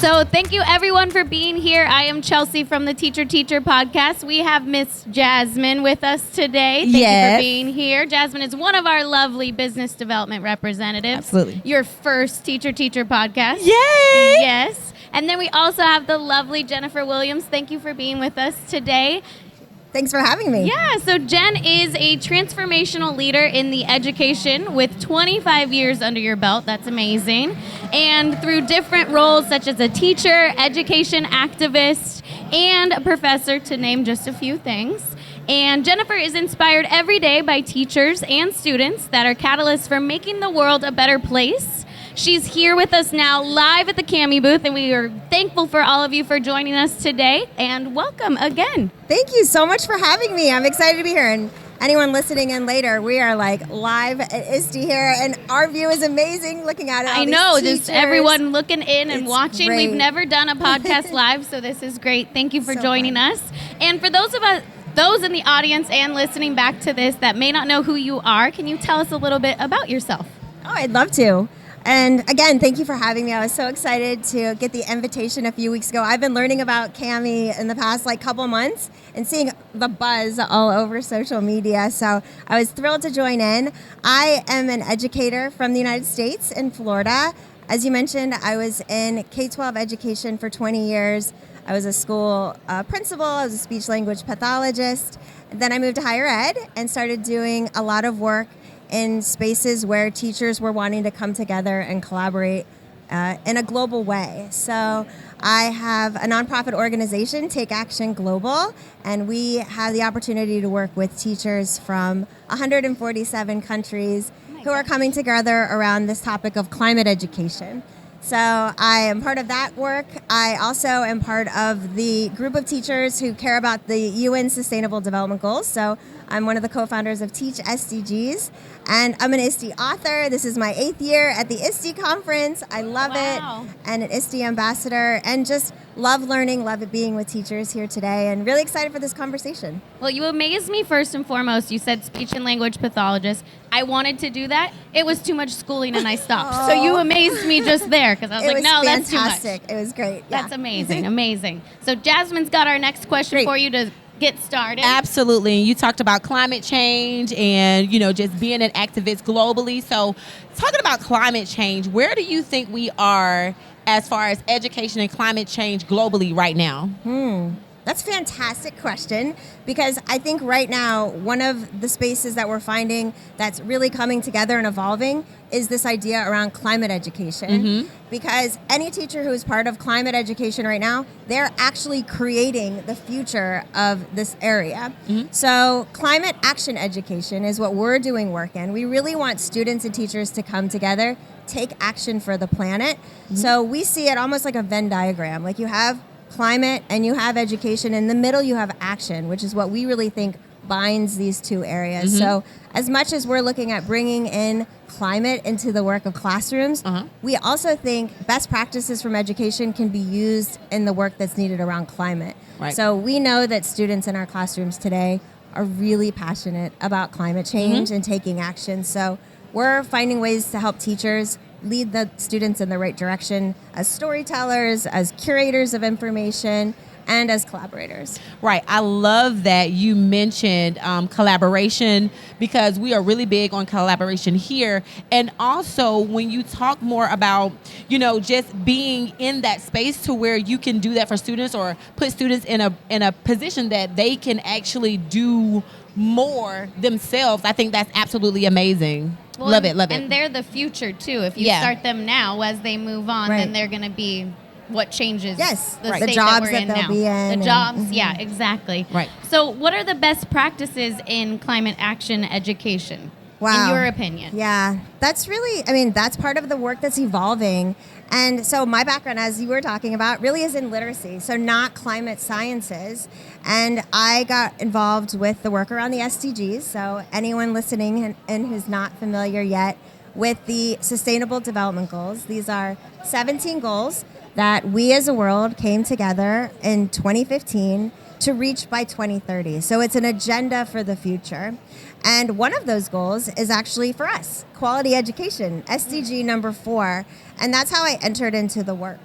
So thank you everyone for being here. I am Chelsea from the Teacher podcast. We have Miss Jasmine with us today. Thank you for being here. Jasmine is one of our lovely business development representatives. Absolutely. Your first Teacher podcast. Yay! Yes. And then we also have the lovely Jennifer Williams. Thank you for being with us today. Thanks for having me. Yeah, so Jen is a transformational leader in the education with 25 years under your belt. That's amazing. And through different roles such as a teacher, education activist, and a professor, to name just a few things. And Jennifer is inspired every day by teachers and students that are catalysts for making the world a better place. She's here with us now live at the Cami booth, and we are thankful for all of you for joining us today, and welcome again. Thank you so much for having me. I'm excited to be here, and anyone listening in later, we are like live at ISTE here, and our view is amazing looking at it. I know, just everyone looking in and watching. Great. We've never done a podcast live, so this is great. Thank you for joining us. And for those in the audience and listening back to this that may not know who you are, can you tell us a little bit about yourself? Oh, I'd love to. And again, thank you for having me. I was so excited to get the invitation a few weeks ago. I've been learning about Cami in the past couple months and seeing the buzz all over social media. So I was thrilled to join in. I am an educator from the United States in Florida. As you mentioned, I was in K-12 education for 20 years. I was a school principal. I was a speech language pathologist. Then I moved to higher ed and started doing a lot of work in spaces where teachers were wanting to come together and collaborate in a global way. So I have a nonprofit organization, Take Action Global, and we have the opportunity to work with teachers from 147 countries who are coming together around this topic of climate education. So I am part of that work. I also am part of the group of teachers who care about the UN Sustainable Development Goals. So I'm one of the co-founders of Teach SDGs, and I'm an ISTE author. This is my 8th year at the ISTE conference. I love it, and an ISTE ambassador, and just love learning, love it being with teachers here today, and really excited for this conversation. Well, you amazed me first and foremost. You said speech and language pathologist. I wanted to do that. It was too much schooling, and I stopped. So you amazed me just there, because I was like, no, that's too much. It was great. Yeah. That's amazing, amazing. So Jasmine's got our next question for you to get started. Absolutely. You talked about climate change and, just being an activist globally. So talking about climate change, where do you think we are as far as education and climate change globally right now? That's a fantastic question, because I think right now one of the spaces that we're finding that's really coming together and evolving is this idea around climate education. Because any teacher who is part of climate education right now, they're actually creating the future of this area. So climate action education is what we're doing work in. We really want students and teachers to come together, take action for the planet. So we see it almost like a Venn diagram. Like you have climate and you have education. In the middle, you have action, which is what we really think binds these two areas. So as much as we're looking at bringing in climate into the work of classrooms, we also think best practices from education can be used in the work that's needed around climate. So we know that students in our classrooms today are really passionate about climate change and taking action. So we're finding ways to help teachers lead the students in the right direction as storytellers, as curators of information, and as collaborators. Right. I love that you mentioned collaboration, because we are really big on collaboration here. And also when you talk more about, just being in that space to where you can do that for students, or put students in a position that they can actually do more themselves, I think that's absolutely amazing. Well, love it. And they're the future, too. If you start them now, as they move on, then they're going to be what changes the state jobs that we're in they'll now. be in. The jobs, yeah, exactly. Right. So what are the best practices in climate action education, in your opinion? Yeah, that's really, that's part of the work that's evolving. And so my background, as you were talking about, really is in literacy, so not climate sciences. And I got involved with the work around the SDGs. So anyone listening and who's not familiar yet with the Sustainable Development Goals, these are 17 goals that we as a world came together in 2015 to reach by 2030. So it's an agenda for the future. And one of those goals is actually for us, quality education, SDG number 4. And that's how I entered into the work.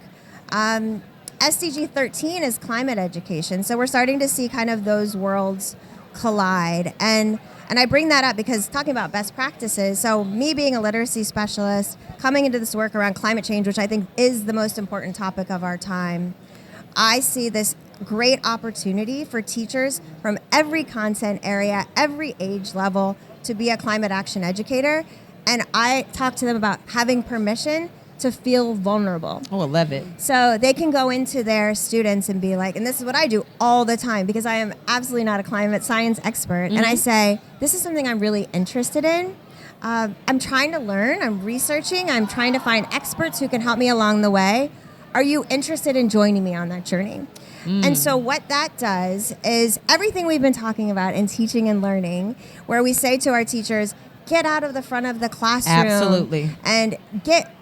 SDG 13 is climate education. So we're starting to see kind of those worlds collide. And I bring that up because talking about best practices, so me being a literacy specialist, coming into this work around climate change, which I think is the most important topic of our time, I see this great opportunity for teachers from every content area, every age level to be a climate action educator. And I talk to them about having permission to feel vulnerable. Oh, I love it. So they can go into their students and be like, and this is what I do all the time because I am absolutely not a climate science expert. And I say, this is something I'm really interested in. I'm trying to learn, I'm researching, I'm trying to find experts who can help me along the way. Are you interested in joining me on that journey? And so what that does is everything we've been talking about in teaching and learning, where we say to our teachers, get out of the front of the classroom. Absolutely. And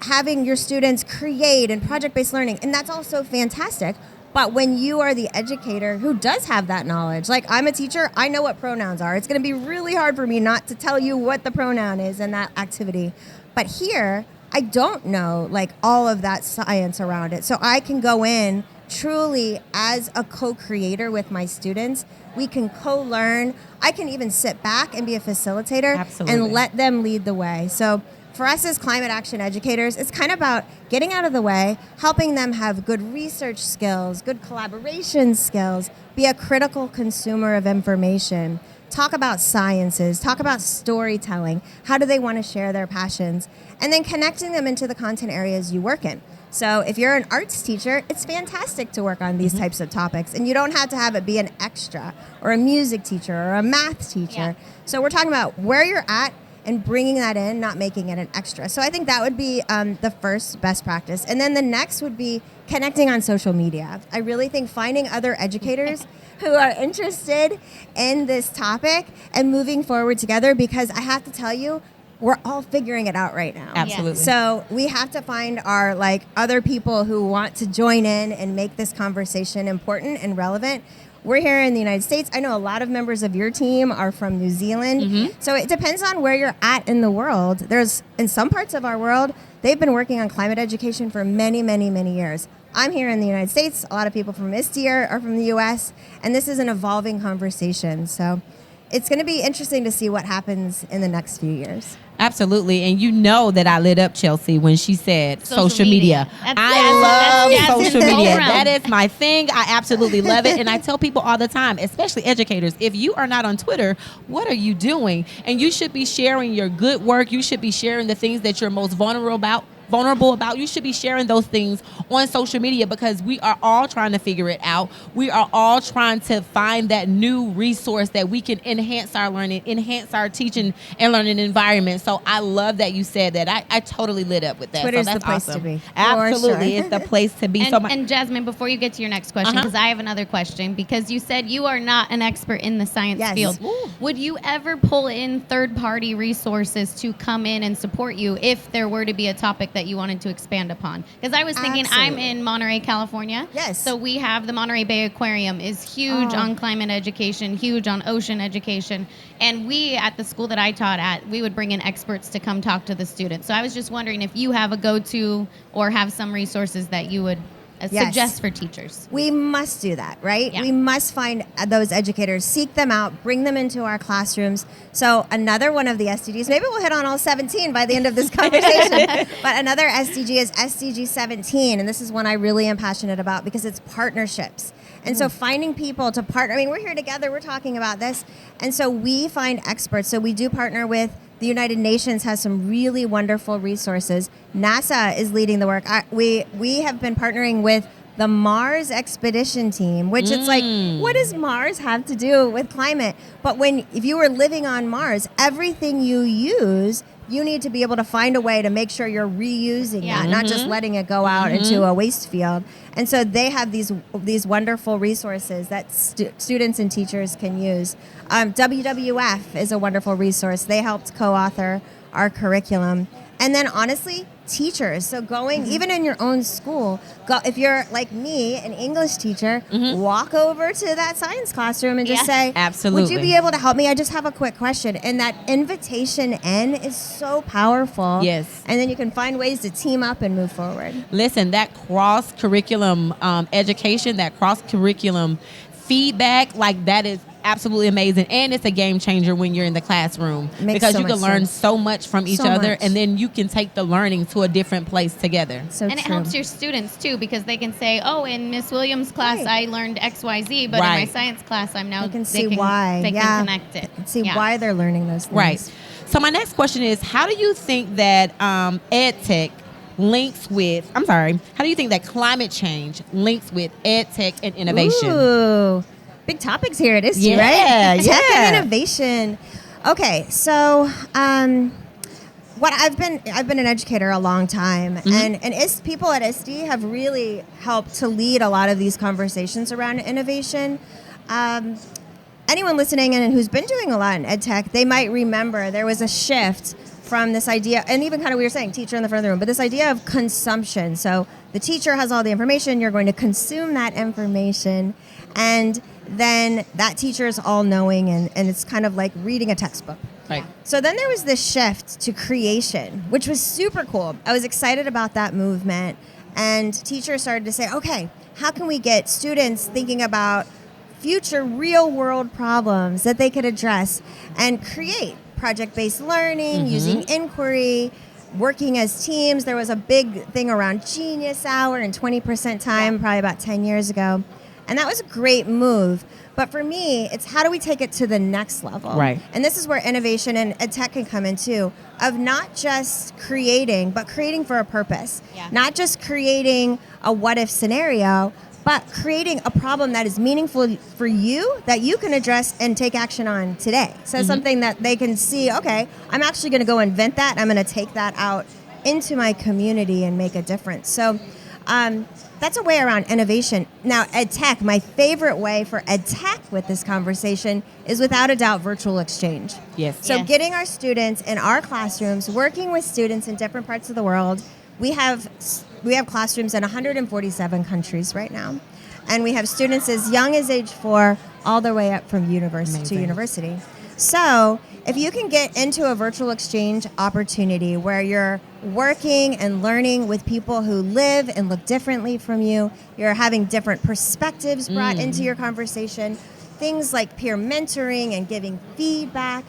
having your students create and project-based learning. And that's also fantastic. But when you are the educator who does have that knowledge, like I'm a teacher, I know what pronouns are. It's going to be really hard for me not to tell you what the pronoun is in that activity. But here, I don't know like all of that science around it. So I can go in truly as a co-creator with my students. We can co-learn. I can even sit back and be a facilitator. Absolutely. And let them lead the way. So for us as climate action educators, it's kind of about getting out of the way, helping them have good research skills, good collaboration skills, be a critical consumer of information, talk about sciences, talk about storytelling, how do they want to share their passions, and then connecting them into the content areas you work in. So if you're an arts teacher, it's fantastic to work on these types of topics. And you don't have to have it be an extra or a music teacher or a math teacher. Yeah. So we're talking about where you're at and bringing that in, not making it an extra. So I think that would be the first best practice. And then the next would be connecting on social media. I really think finding other educators who are interested in this topic and moving forward together, because I have to tell you, we're all figuring it out right now. Absolutely. So we have to find our like other people who want to join in and make this conversation important and relevant. We're here in the United States. I know a lot of members of your team are from New Zealand. So it depends on where you're at in the world. There's, in some parts of our world, they've been working on climate education for many, many, many years. I'm here in the United States. A lot of people from ISTE are from the US, and this is an evolving conversation. So it's going to be interesting to see what happens in the next few years. Absolutely. And you know that I lit up Chelsea when she said social media. That's I Jasmine. love That's social Jasmine's media. whole That realm. is my thing. I absolutely love it. And I tell people all the time, especially educators, if you are not on Twitter, what are you doing? And you should be sharing your good work. You should be sharing the things that you're most vulnerable about. You should be sharing those things on social media, because we are all trying to figure it out. We are all trying to find that new resource that we can enhance our learning, enhance our teaching and learning environment. So I love that you said that. I totally lit up with that. Twitter's so that's the place awesome. to be. Absolutely. For sure. It's the place to be. And Jasmine, before you get to your next question, because I have another question, because you said you are not an expert in the science Yes. field. Ooh. Would you ever pull in third-party resources to come in and support you if there were to be a topic that you wanted to expand upon? Because I was thinking, I'm Absolutely. in Monterey, California. Yes. So we have the Monterey Bay Aquarium is huge on climate education, huge on ocean education. And we, at the school that I taught at, we would bring in experts to come talk to the students. So I was just wondering if you have a go-to or have some resources that you would Yes. suggest for teachers. We must do that, right? Yeah. We must find those educators, seek them out, bring them into our classrooms. So another one of the SDGs, maybe we'll hit on all 17 by the end of this conversation, but another SDG is SDG 17, and this is one I really am passionate about because it's partnerships. And so finding people to partner, I mean, we're here together, we're talking about this, and so we find experts. So we do partner with the United Nations, has some really wonderful resources. NASA is leading the work. We have been partnering with the Mars expedition team, which it's like, what does Mars have to do with climate? But if you were living on Mars, everything you use, you need to be able to find a way to make sure you're reusing that, not just letting it go out into a waste field. And so they have these wonderful resources that students and teachers can use. WWF is a wonderful resource. They helped co-author our curriculum. And then honestly, teachers. So going, even in your own school, if you're like me, an English teacher, walk over to that science classroom and just say, absolutely. Would you be able to help me? I just have a quick question. And that invitation in is so powerful. Yes. And then you can find ways to team up and move forward. Listen, that cross-curriculum education, that cross-curriculum feedback, like that is absolutely amazing, and it's a game changer when you're in the classroom because so you can much learn sense. so much from each So other, much. and then you can take the learning to a different place together. So And it true. helps your students too, because they can say, "Oh, in Miss Williams' class, Right. I learned X, Y, Z, but in my Right. science class, I'm now." They can see why. They Yeah. can connect it. See Yeah. why they're learning those things. Right. So my next question is, how do you think that ed tech links with, how do you think that climate change links with ed tech and innovation? Ooh, big topics here at ISTE, Yeah, right? Tech yeah. and innovation. Okay, so what I've been an educator a long time, and people at ISTE have really helped to lead a lot of these conversations around innovation. Anyone listening and who's been doing a lot in ed tech, they might remember there was a shift from this idea, and even kind of we were saying teacher in the front of the room, but this idea of consumption. So the teacher has all the information, you're going to consume that information, and then that teacher is all knowing, and it's kind of like reading a textbook. Right. So then there was this shift to creation, which was super cool. I was excited about that movement, and teachers started to say, okay, how can we get students thinking about future real world problems that they could address and create project-based learning, using inquiry, working as teams. There was a big thing around Genius Hour and 20% time probably about 10 years ago. And that was a great move. But for me, it's how do we take it to the next level? Right. And this is where innovation and ed tech can come in too, of not just creating, but creating for a purpose. Yeah. Not just creating a what-if scenario, but creating a problem that is meaningful for you that you can address and take action on today. So something that they can see, okay, I'm actually going to go invent that. I'm going to take that out into my community and make a difference. So that's a way around innovation. Now, ed tech, my favorite way for ed tech with this conversation is without a doubt virtual exchange. Yes. So Yes. getting our students in our classrooms, working with students in different parts of the world. We have classrooms in 147 countries right now. And we have students as young as age 4 all the way up from university to Amazing. university. So if you can get into a virtual exchange opportunity where you're working and learning with people who live and look differently from you, you're having different perspectives brought into your conversation, things like peer mentoring and giving feedback,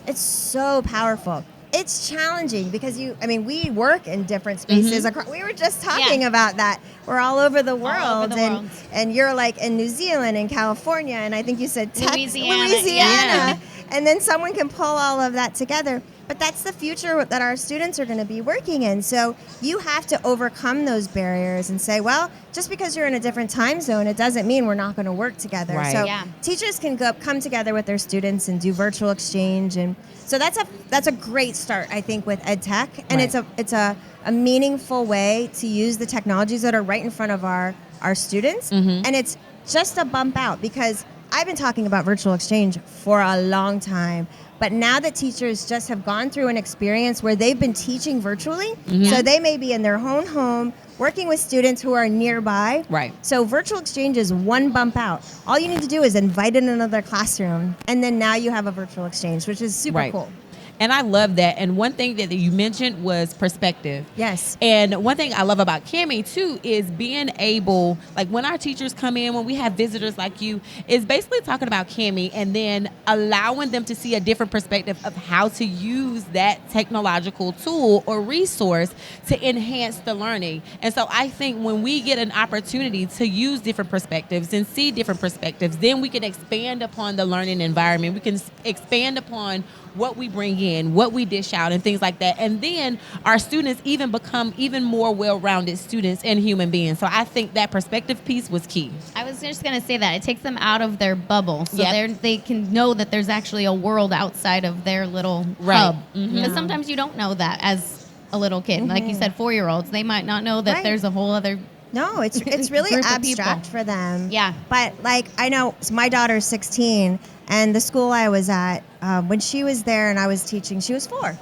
it's so powerful. It's challenging because we work in different spaces. We were just talking about that. We're all over the world. All over the world. And you're like in New Zealand and California, and I think you said Louisiana. Louisiana. And then someone can pull all of that together. But that's the future that our students are going to be working in. So you have to overcome those barriers and say, well, just because you're in a different time zone, it doesn't mean we're not going to work together. Right. So Yeah. teachers can come together with their students and do virtual exchange. And so that's a great start, I think, with ed tech. And Right. it's a meaningful way to use the technologies that are right in front of our students. And it's just a bump out because I've been talking about virtual exchange for a long time. But now that teachers just have gone through an experience where they've been teaching virtually, so they may be in their own home working with students who are nearby. Right. So virtual exchange is one bump out. All you need to do is invite in another classroom, and then now you have a virtual exchange, which is super Right. cool. And I love that. And one thing that you mentioned was perspective. Yes. And one thing I love about Cammie too is being able, like when our teachers come in, when we have visitors like you, is basically talking about Cammie and then allowing them to see a different perspective of how to use that technological tool or resource to enhance the learning. And so I think when we get an opportunity to use different perspectives and see different perspectives, then we can expand upon the learning environment. We can expand upon what we bring in, what we dish out, and things like that. And then our students even become even more well-rounded students and human beings. So I think that perspective piece was key. I was just going to say that. It takes them out of their bubble so Yep. they can know that there's actually a world outside of their little Right. hub. Mhm. Because sometimes you don't know that as a little kid. Like you said, 4-year-olds, they might not know that Right. there's a whole other... No, it's really Group of abstract people. for them. Yeah. But like I know my daughter's 16, and the school I was at when she was there and I was teaching, she was 4,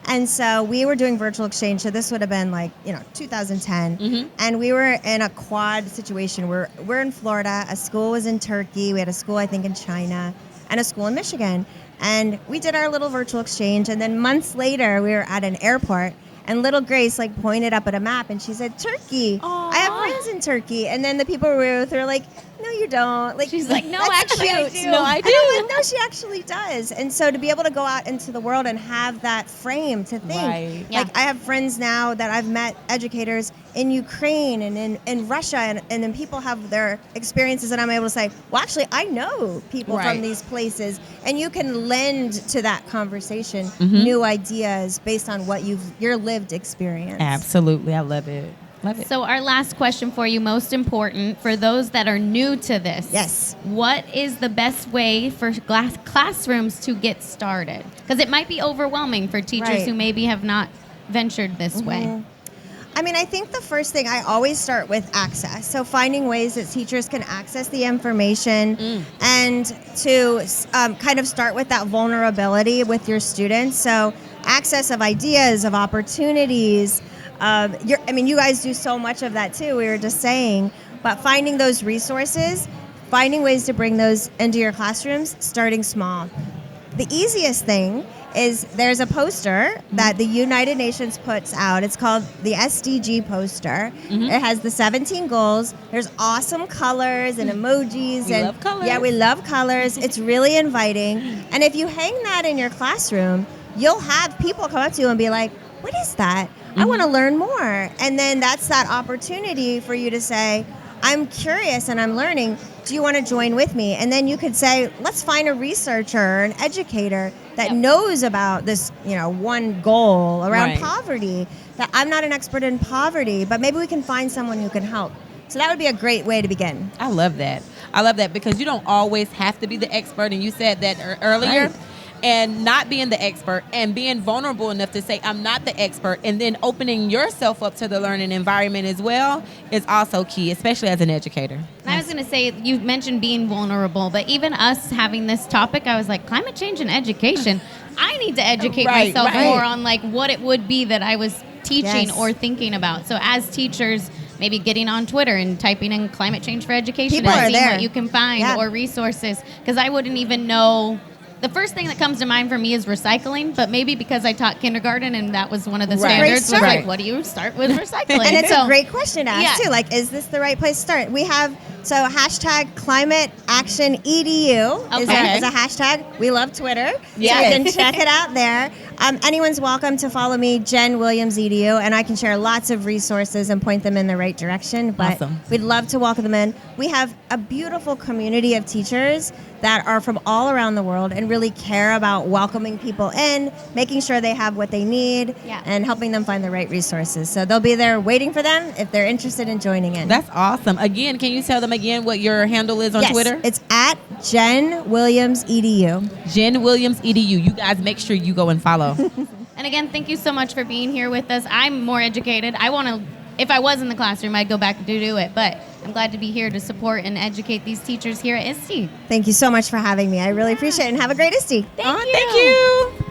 And so we were doing virtual exchange. So this would have been 2010. Mm-hmm. And we were in a quad situation. We're in Florida. A school was in Turkey. We had a school, I think, in China and a school in Michigan. And we did our little virtual exchange. And then months later, we were at an airport. And little Grace pointed up at a map and she said, Turkey. Aww. I have friends in Turkey. And then the people we were with were like, no, you don't. She's like, no, "That's actually I cute." do. No, I And do. I'm like, no, she actually does. And so to be able to go out into the world and have that frame to think. Right. Yeah. I have friends now that I've met, educators in Ukraine and in Russia, and then people have their experiences, and I'm able to say, well, actually, I know people Right. from these places. And you can lend to that conversation Mm-hmm. new ideas based on what your lived experience. Absolutely. I love it. Love it. So our last question for you, most important, for those that are new to this. Yes. What is the best way for classrooms to get started? Because it might be overwhelming for teachers Right. who maybe have not ventured this way. I mean, I think the first thing, I always start with access. So finding ways that teachers can access the information and to kind of start with that vulnerability with your students. So access of ideas, of opportunities. You guys do so much of that too, we were just saying. But finding those resources, finding ways to bring those into your classrooms, starting small. The easiest thing is there's a poster that the United Nations puts out. It's called the Sdg Poster. It has the 17 goals. There's awesome colors and emojis. We love colors. Yeah, we love colors. It's really inviting. And if you hang that in your classroom, you'll have people come up to you and be like, what is that? I want to learn more. And then that's that opportunity for you to say, I'm curious and I'm learning. Do you want to join with me? And then you could say, let's find a researcher or an educator that knows about this, one goal around Right. poverty. That I'm not an expert in poverty, but maybe we can find someone who can help. So that would be a great way to begin. I love that. I love that because you don't always have to be the expert. And you said that earlier. Right. And not being the expert and being vulnerable enough to say, I'm not the expert, and then opening yourself up to the learning environment as well is also key, especially as an educator. And I was going to say, you mentioned being vulnerable, but even us having this topic, I was like, climate change and education. I need to educate Right, myself right. more on what it would be that I was teaching Yes. or thinking about. So as teachers, maybe getting on Twitter and typing in climate change for education People are and seeing there. what you can find Yeah. or resources, because I wouldn't even know. The first thing that comes to mind for me is recycling, but maybe because I taught kindergarten and that was one of the Right. standards, Great was start. like, what do you start with recycling? And it's So- a great question to ask Yeah. too. Is this the right place to start? We have hashtag Climate Action EDU is Okay. a hashtag. We love Twitter, Yes. so you can check it out there. Anyone's welcome to follow me, Jen Williams EDU, and I can share lots of resources and point them in the right direction. But Awesome. we'd love to welcome them in. We have a beautiful community of teachers that are from all around the world and really care about welcoming people in, making sure they have what they need, Yeah. and helping them find the right resources. So they'll be there waiting for them if they're interested in joining in. That's awesome. Again, can you tell them again what your handle is on yes, Twitter? it's at Jen Williams EDU. Jen Williams EDU. You guys make sure you go and follow. And again, thank you so much for being here with us. I'm more educated. I want to, if I was in the classroom, I'd go back to do it. But I'm glad to be here to support and educate these teachers here at ISTE. Thank you so much for having me. I really appreciate it, and have a great ISTE. Thank you. Thank you.